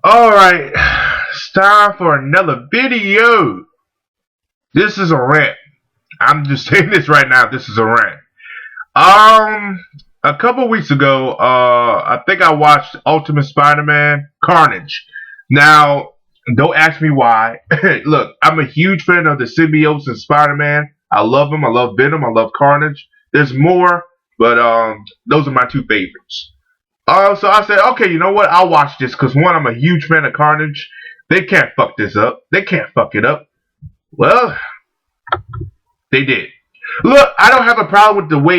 Alright, it's time for another video. This is a rant. I'm just saying this right now. This is a rant. A couple weeks ago, I think I watched Ultimate Spider-Man Carnage. Now, don't ask me why. Look, I'm a huge fan of the symbiotes in Spider-Man. I love them. I love Venom. I love Carnage. There's more, but those are my two favorites. So I said, okay, you know what? I'll watch this because one, I'm a huge fan of Carnage. They can't fuck this up. They can't fuck it up. Well, they did. Look, I don't have a problem with the way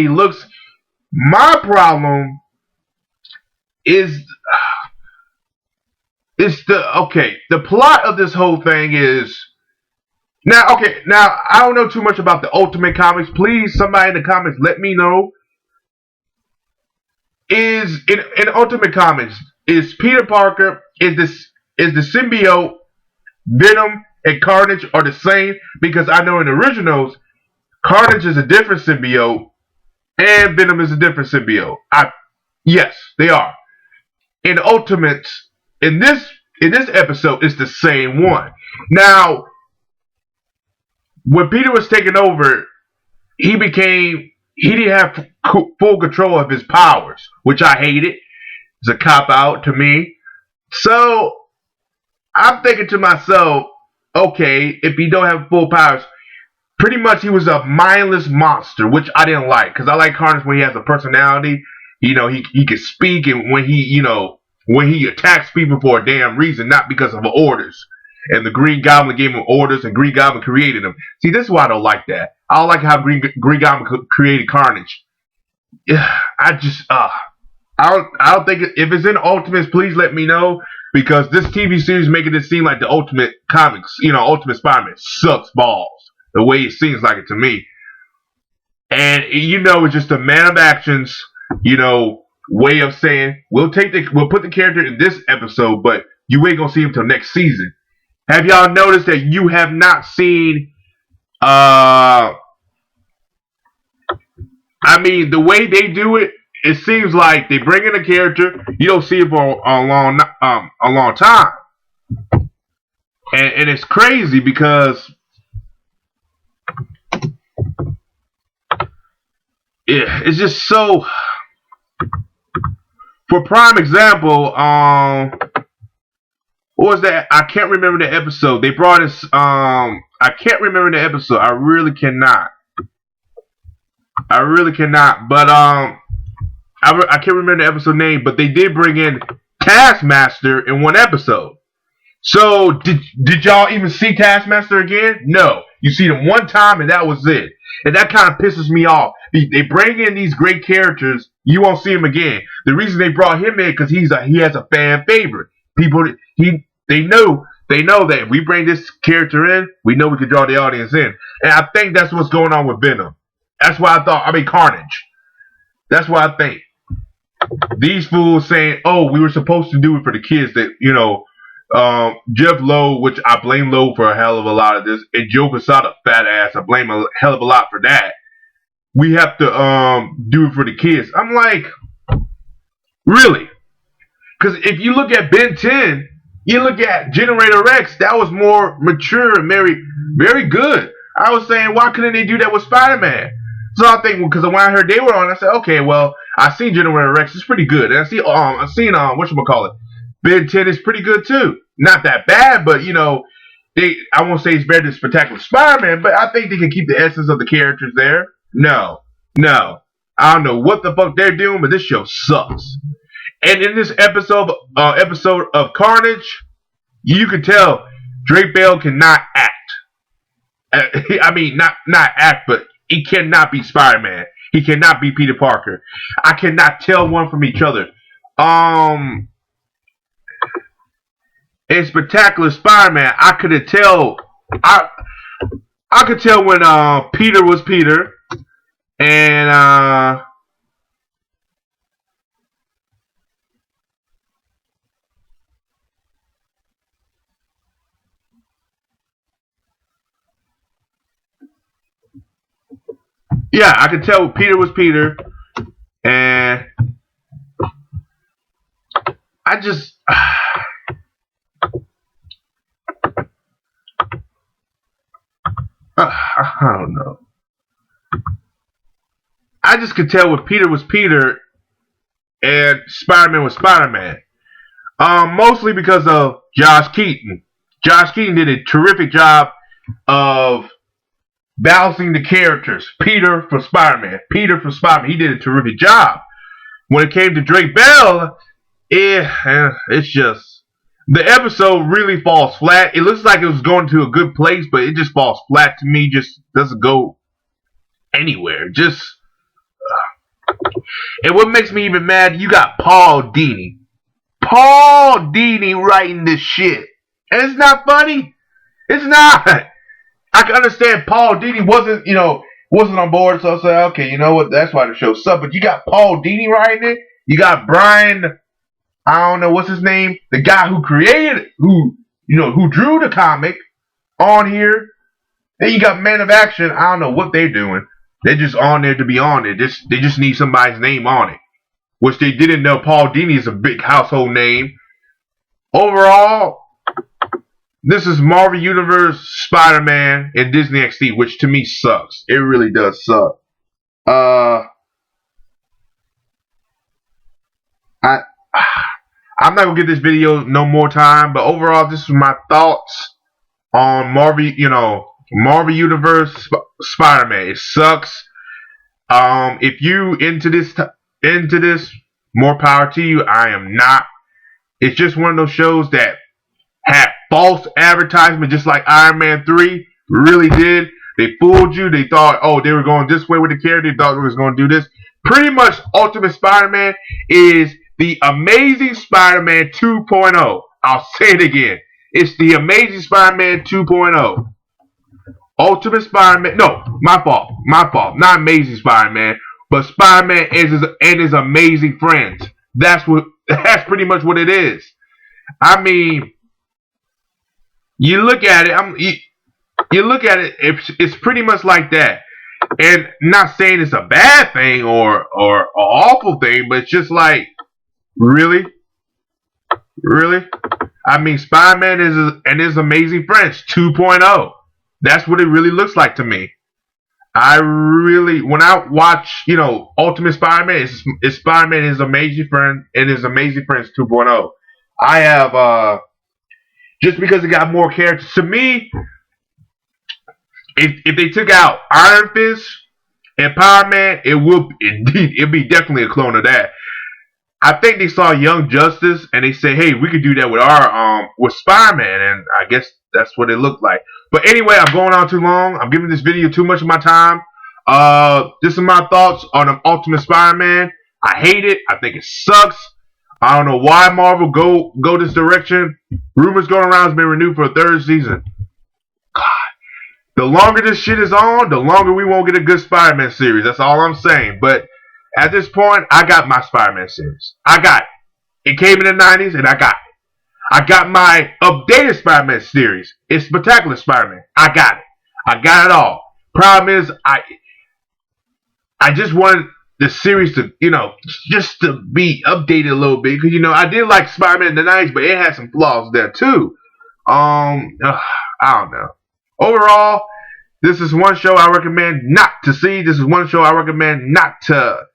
he looks. My problem is the plot of this whole thing is now I don't know too much about the Ultimate Comics. Please, somebody in the comments, let me know. Is in Ultimate Comics, is Peter Parker, is the symbiote Venom and Carnage are the same? Because I know in the originals, Carnage is a different symbiote and Venom is a different symbiote. Yes, they are. In Ultimates, in this episode, it's the same one. Now, when Peter was taken over, he didn't have full control of his powers, which I hated. It's a cop-out to me. So, I'm thinking to myself, okay, if he don't have full powers, pretty much he was a mindless monster, which I didn't like. Because I like Carnage when he has a personality. You know, he can speak, and when he attacks people for a damn reason, not because of orders. And the Green Goblin gave him orders, and Green Goblin created him. See, this is why I don't like that. I don't like how Green Goblin created Carnage. I don't think if it's in Ultimates, please let me know, because this TV series making it seem like the Ultimate Comics, Ultimate Spider-Man sucks balls the way it seems like it to me. And it's just a man of actions, way of saying we'll put the character in this episode, but you ain't gonna see him till next season. Have y'all noticed that you have not seen the way they do it, it seems like they bring in a character, you don't see it for a long time. And it's crazy because it's just so. For prime example, what was that? I can't remember the episode. They brought us. I can't remember the episode. I really cannot. But I can't remember the episode name. But they did bring in Taskmaster in one episode. So did y'all even see Taskmaster again? No. You see them one time and that was it. And that kind of pisses me off. They bring in these great characters, you won't see him again. The reason they brought him in because he has a fan favorite. People they know that if we bring this character in, we know we can draw the audience in. And I think that's what's going on with Venom. That's why Carnage. That's why I think. These fools saying, oh, we were supposed to do it for the kids that, Jeff Lowe, which I blame Lowe for a hell of a lot of this, and Joe Quesada, fat ass, I blame a hell of a lot for that. We have to do it for the kids. I'm like, really? Because if you look at Ben 10, you look at Generator X, that was more mature and very, very good. I was saying, why couldn't they do that with Spider-Man? So I think, because when I heard they were on, I said, okay, well, I seen Generator X, it's pretty good. And I seen whatchamacallit, Ben 10 is pretty good too. Not that bad, but I won't say it's better than Spectacular Spider-Man, but I think they can keep the essence of the characters there. No. I don't know what the fuck they're doing, but this show sucks. And in this episode of Carnage, you can tell Drake Bell cannot act. Not act, but he cannot be Spider-Man. He cannot be Peter Parker. I cannot tell one from each other. In Spectacular Spider-Man, I could tell. I could tell when Peter was Peter, and yeah, I could tell Peter was Peter, and I just I don't know. I just could tell what Peter was Peter and Spider-Man was Spider-Man. Mostly because of Josh Keaton. Josh Keaton did a terrific job of balancing the characters. Peter for Spider-Man. Peter for Spider-Man. He did a terrific job. When it came to Drake Bell, it's just the episode really falls flat. It looks like it was going to a good place, but it just falls flat to me. Just doesn't go anywhere. Just and what makes me even mad, you got Paul Dini. Paul Dini writing this shit. And it's not funny. It's not. I can understand Paul Dini wasn't on board, so I said, okay, you know what, that's why the show sucked. But you got Paul Dini writing it. You got Brian, I don't know what's his name, the guy who created, who drew the comic on here. Then you got Man of Action. I don't know what they're doing. They're just on there to be on it. They just need somebody's name on it, which they didn't know. Paul Dini is a big household name. Overall, this is Marvel Universe Spider-Man and Disney XD, which to me sucks. It really does suck. I'm not gonna give this video no more time, but overall, this is my thoughts on Marvel Universe Spider-Man. It sucks. If you into this, more power to you. I am not. It's just one of those shows that had false advertisement, just like Iron Man 3 really did. They fooled you. They thought, oh, they were going this way with the character. They thought they was going to do this. Pretty much, Ultimate Spider-Man is the Amazing Spider-Man 2.0. I'll say it again. It's the Amazing Spider-Man 2.0. Ultimate Spider-Man. No, my fault. Not Amazing Spider-Man, but Spider-Man and his amazing friends. That's pretty much what it is. I mean, you look at it. You look at it. It's pretty much like that. And not saying it's a bad thing or an awful thing, but it's just like, really. I mean, Spider-Man and his amazing friends 2.0. That's what it really looks like to me. When I watch, Ultimate Spider-Man, it's Spider-Man and his amazing friend and his amazing friends 2.0. I have just because it got more characters. To me, if they took out Iron Fist and Power Man, it'd be definitely a clone of that. I think they saw Young Justice and they said, hey, we could do that with Spider-Man, and I guess that's what it looked like. But anyway, I'm going on too long. I'm giving this video too much of my time. This is my thoughts on Ultimate Spider-Man. I hate it. I think it sucks. I don't know why Marvel go this direction. Rumors going around it's been renewed for a third season. God. The longer this shit is on, the longer we won't get a good Spider-Man series. That's all I'm saying. But at this point, I got my Spider-Man series. I got it. It came in the 90s, and I got it. I got my updated Spider-Man series. It's Spectacular Spider-Man. I got it. I got it all. Problem is, I just wanted the series to, just to be updated a little bit. Because, I did like Spider-Man in the 90s, but it had some flaws there, too. I don't know. Overall, this is one show I recommend not to see. This is one show I recommend not to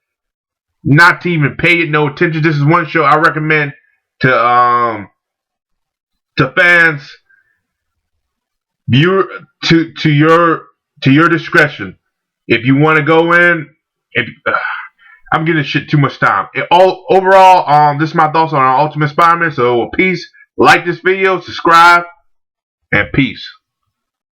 even pay it no attention. This is one show I recommend to fans, to your discretion. If you want to go in, I'm giving shit too much time. Overall, this is my thoughts on Ultimate Spider-Man. So peace. Like this video, subscribe, and peace.